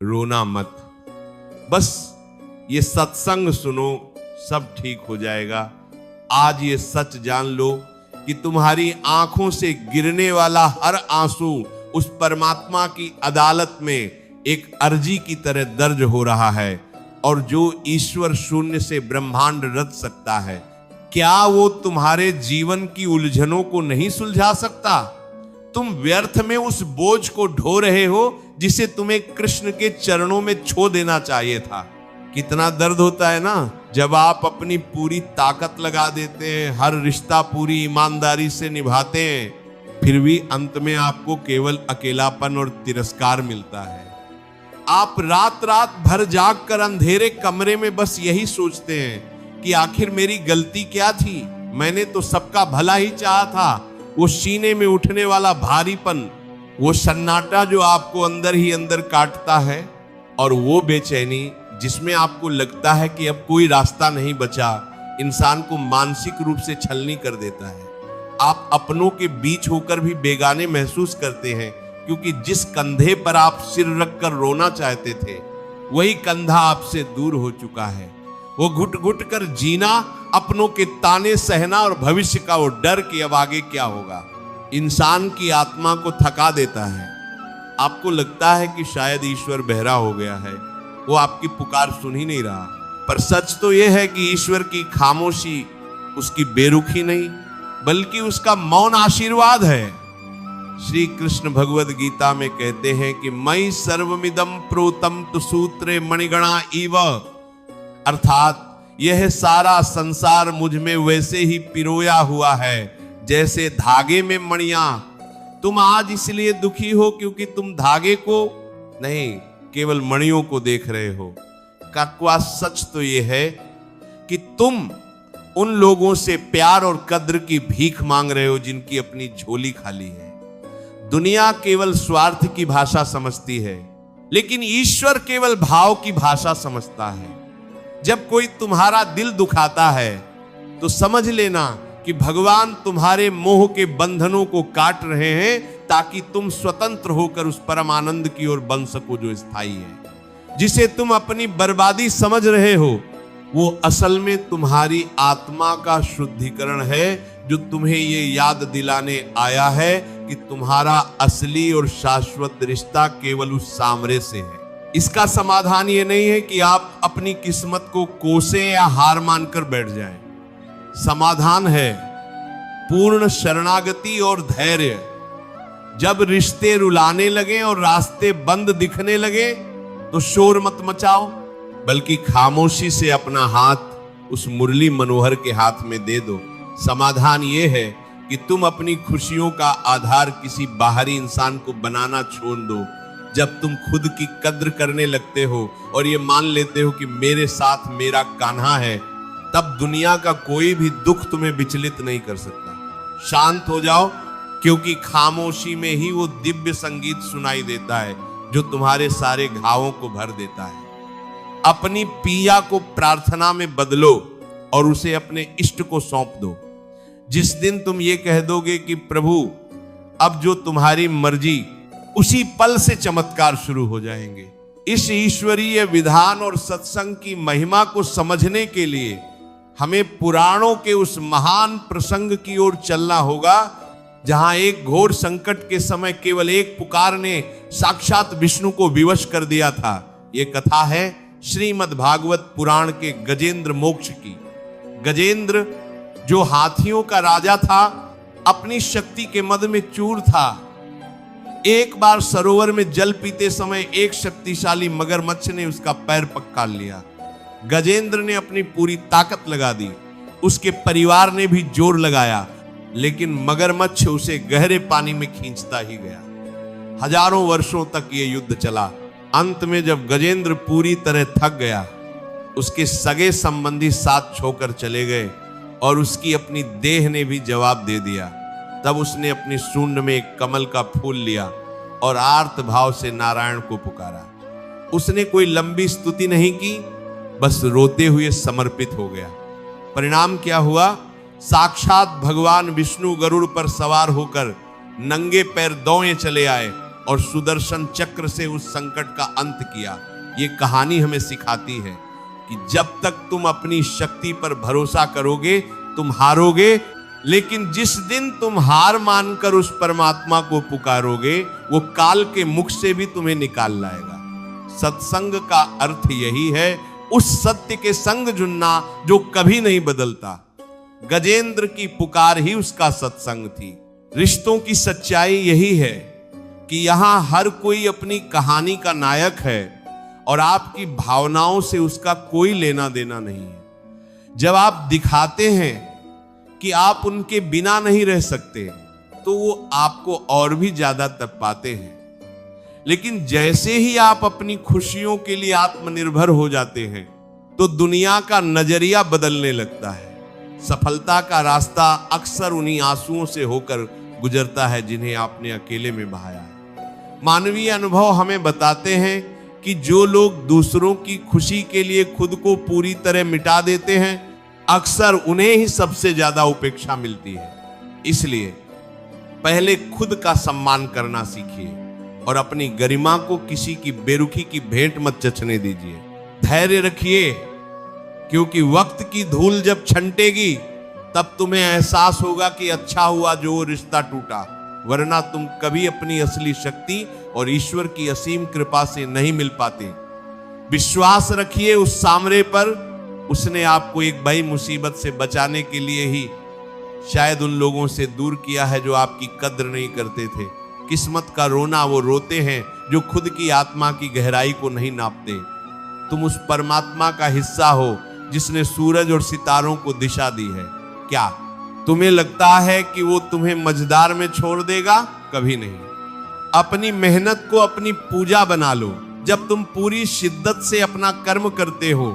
रोना मत, बस ये सत्संग सुनो, सब ठीक हो जाएगा। आज ये सच जान लो कि तुम्हारी आंखों से गिरने वाला हर आंसू उस परमात्मा की अदालत में एक अर्जी की तरह दर्ज हो रहा है। और जो ईश्वर शून्य से ब्रह्मांड रच सकता है, क्या वो तुम्हारे जीवन की उलझनों को नहीं सुलझा सकता? तुम व्यर्थ में उस बोझ को ढो रहे हो जिसे तुम्हें कृष्ण के चरणों में छो देना चाहिए था। कितना दर्द होता है ना जब आप अपनी पूरी ताकत लगा देते हैं, हर रिश्ता पूरी ईमानदारी से निभाते हैं, फिर भी अंत में आपको केवल अकेलापन और तिरस्कार मिलता है। आप रात रात भर जाग कर अंधेरे कमरे में बस यही सोचते हैं कि आखिर मेरी गलती क्या थी, मैंने तो सबका भला ही चाहा था। वो सीने में उठने वाला भारीपन, वो सन्नाटा जो आपको अंदर ही अंदर काटता है, और वो बेचैनी जिसमें आपको लगता है कि अब कोई रास्ता नहीं बचा, इंसान को मानसिक रूप से छलनी कर देता है। आप अपनों के बीच होकर भी बेगाने महसूस करते हैं, क्योंकि जिस कंधे पर आप सिर रखकर रोना चाहते थे, वही कंधा आपसे दूर हो चुका है। वो घुट घुट कर जीना, अपनों के ताने सहना और भविष्य का वो डर कि अब आगे क्या होगा, इंसान की आत्मा को थका देता है। आपको लगता है कि शायद ईश्वर बहरा हो गया है, वो आपकी पुकार सुन ही नहीं रहा। पर सच तो यह है कि ईश्वर की खामोशी उसकी बेरुखी नहीं, बल्कि उसका मौन आशीर्वाद है। श्री कृष्ण भगवद गीता में कहते हैं कि मयि सर्वमिदं प्रोतम तु सूत्रे मणिगणा इव, अर्थात यह सारा संसार मुझ में वैसे ही पिरोया हुआ है जैसे धागे में मणियां। तुम आज इसलिए दुखी हो क्योंकि तुम धागे को नहीं, केवल मणियों को देख रहे हो। कड़वा सच तो यह है कि तुम उन लोगों से प्यार और कद्र की भीख मांग रहे हो जिनकी अपनी झोली खाली है। दुनिया केवल स्वार्थ की भाषा समझती है, लेकिन ईश्वर केवल भाव की भाषा समझता है। जब कोई तुम्हारा दिल दुखाता है तो समझ लेना कि भगवान तुम्हारे मोह के बंधनों को काट रहे हैं, ताकि तुम स्वतंत्र होकर उस परम आनंद की ओर बन सको जो स्थायी है। जिसे तुम अपनी बर्बादी समझ रहे हो, वो असल में तुम्हारी आत्मा का शुद्धिकरण है, जो तुम्हें ये याद दिलाने आया है कि तुम्हारा असली और शाश्वत रिश्ता केवल उस सामरे से है। इसका समाधान ये नहीं है कि आप अपनी किस्मत को कोसें या हार मानकर बैठ जाएं। समाधान है पूर्ण शरणागति और धैर्य। जब रिश्ते रुलाने लगे और रास्ते बंद दिखने लगे तो शोर मत मचाओ, बल्कि खामोशी से अपना हाथ उस मुरली मनोहर के हाथ में दे दो। समाधान ये है कि तुम अपनी खुशियों का आधार किसी बाहरी इंसान को बनाना छोड़ दो। जब तुम खुद की कद्र करने लगते हो और ये मान लेते हो कि मेरे साथ मेरा कान्हा है, तब दुनिया का कोई भी दुख तुम्हें विचलित नहीं कर सकता। शांत हो जाओ, क्योंकि खामोशी में ही वो दिव्य संगीत सुनाई देता है जो तुम्हारे सारे घावों को भर देता है। अपनी पीड़ा को प्रार्थना में बदलो और उसे अपने इष्ट को सौंप दो। जिस दिन तुम ये कह दोगे कि प्रभु अब जो तुम्हारी मर्जी, उसी पल से चमत्कार शुरू हो जाएंगे। इस ईश्वरीय विधान और सत्संग की महिमा को समझने के लिए हमें पुराणों के उस महान प्रसंग की ओर चलना होगा, जहां एक घोर संकट के समय केवल एक पुकार ने साक्षात विष्णु को विवश कर दिया था। यह कथा है श्रीमद् भागवत पुराण के गजेंद्र मोक्ष की। गजेंद्र जो हाथियों का राजा था, अपनी शक्ति के मद में चूर था। एक बार सरोवर में जल पीते समय एक शक्तिशाली मगरमच्छ ने उसका पैर पकड़ लिया। गजेंद्र ने अपनी पूरी ताकत लगा दी, उसके परिवार ने भी जोर लगाया, लेकिन मगरमच्छ उसे गहरे पानी में खींचता ही गया। हजारों वर्षों तक ये युद्ध चला। अंत में जब गजेंद्र पूरी तरह थक गया, उसके सगे संबंधी साथ छोड़कर चले गए और उसकी अपनी देह ने भी जवाब दे दिया। तब उसने अपनी सूंड में एक कमल का फूल लिया और आर्त भाव से नारायण को पुकारा। उसने कोई लंबी स्तुति नहीं की, बस रोते हुए समर्पित हो गया। परिणाम क्या हुआ? साक्षात भगवान विष्णु गरुड़ पर सवार होकर नंगे पैर दौड़े चले आए और सुदर्शन चक्र से उस संकट का अंत किया। ये कहानी हमें सिखाती है कि जब तक तुम अपनी शक्ति पर भरोसा करोगे तुम हारोगे, लेकिन जिस दिन तुम हार मानकर उस परमात्मा को पुकारोगे वो काल के मुख से भी तुम्हें निकाल लाएगा। सत्संग का अर्थ यही है, उस सत्य के संग जुड़ना जो कभी नहीं बदलता। गजेंद्र की पुकार ही उसका सत्संग थी। रिश्तों की सच्चाई यही है कि यहां हर कोई अपनी कहानी का नायक है और आपकी भावनाओं से उसका कोई लेना देना नहीं है। जब आप दिखाते हैं कि आप उनके बिना नहीं रह सकते तो वो आपको और भी ज्यादा तपाते हैं, लेकिन जैसे ही आप अपनी खुशियों के लिए आत्मनिर्भर हो जाते हैं तो दुनिया का नजरिया बदलने लगता है। सफलता का रास्ता अक्सर उन्हीं आंसुओं से होकर गुजरता है जिन्हें आपने अकेले में बहाया है। मानवीय अनुभव हमें बताते हैं कि जो लोग दूसरों की खुशी के लिए खुद को पूरी तरह मिटा देते हैं अक्सर उन्हें ही सबसे ज्यादा उपेक्षा मिलती है। इसलिए पहले खुद का सम्मान करना सीखिए और अपनी गरिमा को किसी की बेरुखी की भेंट मत चचने दीजिए। धैर्य रखिए, क्योंकि वक्त की धूल जब छंटेगी तब तुम्हें एहसास होगा कि अच्छा हुआ जो रिश्ता टूटा, वरना तुम कभी अपनी असली शक्ति और ईश्वर की असीम कृपा से नहीं मिल पाते। विश्वास रखिए उस सामरे पर, उसने आपको एक बड़ी मुसीबत से बचाने के लिए ही शायद उन लोगों से दूर किया है जो आपकी कद्र नहीं करते थे। किस्मत का रोना वो रोते हैं जो खुद की आत्मा की गहराई को नहीं नापते। तुम उस परमात्मा का हिस्सा हो जिसने सूरज और सितारों को दिशा दी है। क्या तुम्हें लगता है कि वो तुम्हें मझदार में छोड़ देगा? कभी नहीं। अपनी मेहनत को अपनी पूजा बना लो। जब तुम पूरी शिद्दत से अपना कर्म करते हो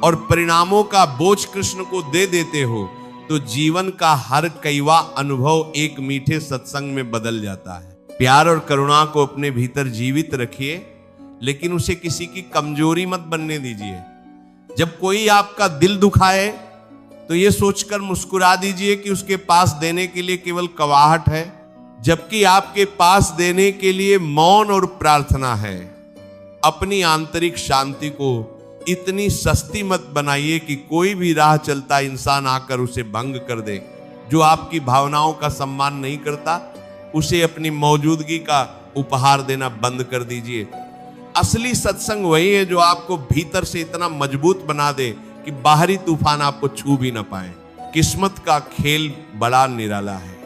और परिणामों का बोझ कृष्ण को दे देते हो तो जीवन का हर कईवा अनुभव एक मीठे सत्संग में बदल जाता है। प्यार और करुणा को अपने भीतर जीवित रखिए, लेकिन उसे किसी की कमजोरी मत बनने दीजिए। जब कोई आपका दिल दुखाए तो ये सोचकर मुस्कुरा दीजिए कि उसके पास देने के लिए केवल कवाहट है, जबकि आपके पास देने के लिए मौन और प्रार्थना है। अपनी आंतरिक शांति को इतनी सस्ती मत बनाइए कि कोई भी राह चलता इंसान आकर उसे भंग कर दे। जो आपकी भावनाओं का सम्मान नहीं करता उसे अपनी मौजूदगी का उपहार देना बंद कर दीजिए। असली सत्संग वही है जो आपको भीतर से इतना मजबूत बना दे कि बाहरी तूफान आपको छू भी ना पाए। किस्मत का खेल बड़ा निराला है।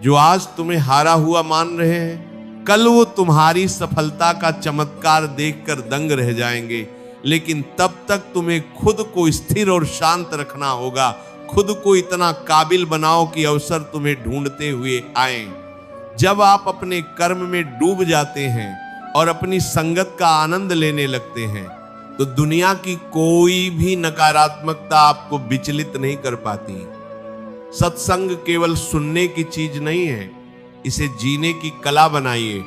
जो आज तुम्हें हारा हुआ मान रहे हैं कल वो तुम्हारी सफलता का चमत्कार देखकर दंग रह जाएंगे, लेकिन तब तक तुम्हें खुद को स्थिर और शांत रखना होगा। खुद को इतना काबिल बनाओ कि अवसर तुम्हें ढूंढते हुए आए। जब आप अपने कर्म में डूब जाते हैं और अपनी संगत का आनंद लेने लगते हैं तो दुनिया की कोई भी नकारात्मकता आपको विचलित नहीं कर पाती। सत्संग केवल सुनने की चीज नहीं है, इसे जीने की कला बनाइए।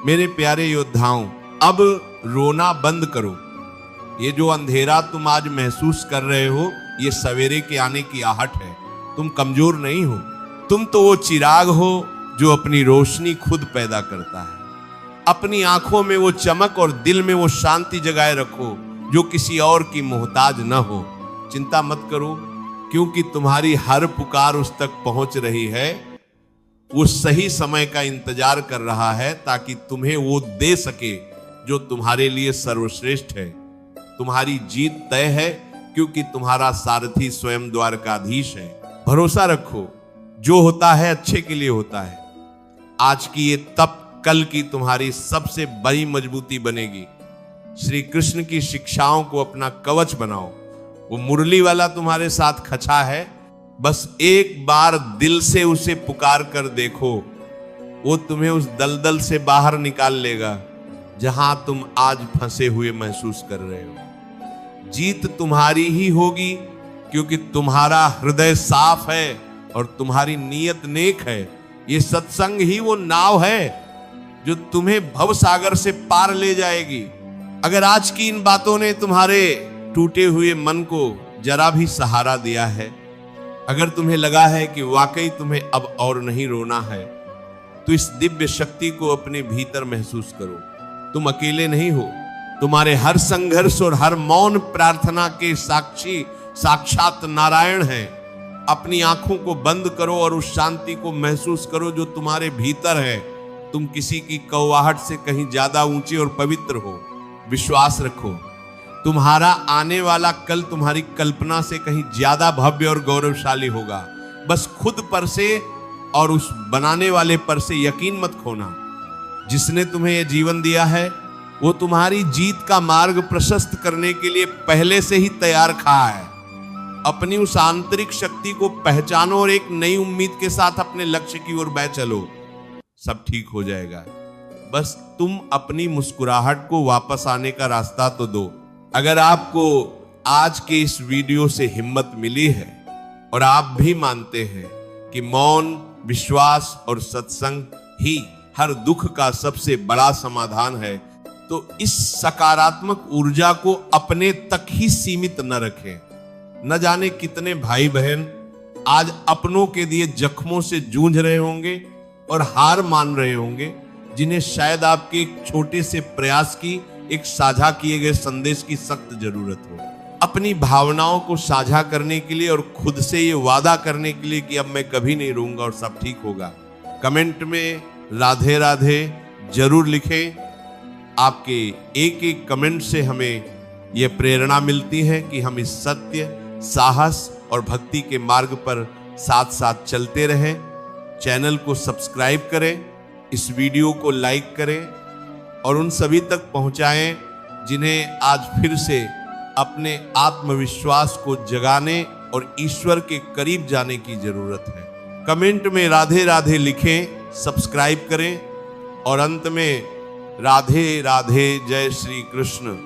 मेरे प्यारे योद्धाओं, अब रोना बंद करो। ये जो अंधेरा तुम आज महसूस कर रहे हो ये सवेरे के आने की आहट है। तुम कमजोर नहीं हो, तुम तो वो चिराग हो जो अपनी रोशनी खुद पैदा करता है। अपनी आंखों में वो चमक और दिल में वो शांति जगाए रखो जो किसी और की मोहताज न हो। चिंता मत करो, क्योंकि तुम्हारी हर पुकार उस तक पहुंच रही है। वो सही समय का इंतजार कर रहा है ताकि तुम्हें वो दे सके जो तुम्हारे लिए सर्वश्रेष्ठ है। तुम्हारी जीत तय है क्योंकि तुम्हारा सारथी स्वयं द्वारकाधीश है। भरोसा रखो, जो होता है अच्छे के लिए होता है। आज की ये तप कल की तुम्हारी सबसे बड़ी मजबूती बनेगी। श्री कृष्ण की शिक्षाओं को अपना कवच बनाओ। वो मुरली वाला तुम्हारे साथ खचा है, बस एक बार दिल से उसे पुकार कर देखो, वो तुम्हें उस दलदल से बाहर निकाल लेगा जहां तुम आज फंसे हुए महसूस कर रहे हो। जीत तुम्हारी ही होगी क्योंकि तुम्हारा हृदय साफ है और तुम्हारी नीयत नेक है। ये सत्संग ही वो नाव है जो तुम्हें भवसागर से पार ले जाएगी। अगर आज की इन बातों ने तुम्हारे टूटे हुए मन को जरा भी सहारा दिया है, अगर तुम्हें लगा है कि वाकई तुम्हें अब और नहीं रोना है, तो इस दिव्य शक्ति को अपने भीतर महसूस करो। तुम अकेले नहीं हो, तुम्हारे हर संघर्ष और हर मौन प्रार्थना के साक्षी साक्षात नारायण हैं। अपनी आंखों को बंद करो और उस शांति को महसूस करो जो तुम्हारे भीतर है। तुम किसी की कौवाहट से कहीं ज्यादा ऊंचे और पवित्र हो। विश्वास रखो, तुम्हारा आने वाला कल तुम्हारी कल्पना से कहीं ज्यादा भव्य और गौरवशाली होगा। बस खुद पर से और उस बनाने वाले पर से यकीन मत खोना। जिसने तुम्हें यह जीवन दिया है वो तुम्हारी जीत का मार्ग प्रशस्त करने के लिए पहले से ही तैयार खड़ा है। अपनी उस आंतरिक शक्ति को पहचानो और एक नई उम्मीद के साथ अपने लक्ष्य की ओर बढ़ चलो। सब ठीक हो जाएगा। बस तुम अपनी मुस्कुराहट को वापस आने का रास्ता तो दो। अगर आपको आज के इस वीडियो से हिम्मत मिली है और आप भी मानते हैं कि मौन, विश्वास और सत्संग ही हर दुख का सबसे बड़ा समाधान है, तो इस सकारात्मक ऊर्जा को अपने तक ही सीमित न रखें। न जाने कितने भाई बहन आज अपनों के दिए जख्मों से जूझ रहे होंगे और हार मान रहे होंगे, जिन्हें शायद आपके एक छोटे से प्रयास की, एक साझा किए गए संदेश की सख्त जरूरत हो। अपनी भावनाओं को साझा करने के लिए और खुद से ये वादा करने के लिए कि अब मैं कभी नहीं रोऊंगा और सब ठीक होगा। कमेंट में राधे राधे जरूर लिखें। आपके एक एक कमेंट से हमें यह प्रेरणा मिलती है कि हम इस सत्य, साहस और भक्ति के मार्ग पर साथ साथ चलते रहें। चैनल को सब्सक्राइब करें, इस वीडियो को लाइक करें और उन सभी तक पहुंचाएं जिन्हें आज फिर से अपने आत्मविश्वास को जगाने और ईश्वर के करीब जाने की जरूरत है। कमेंट में राधे राधे लिखें, सब्सक्राइब करें और अंत में राधे राधे, जय श्री कृष्ण।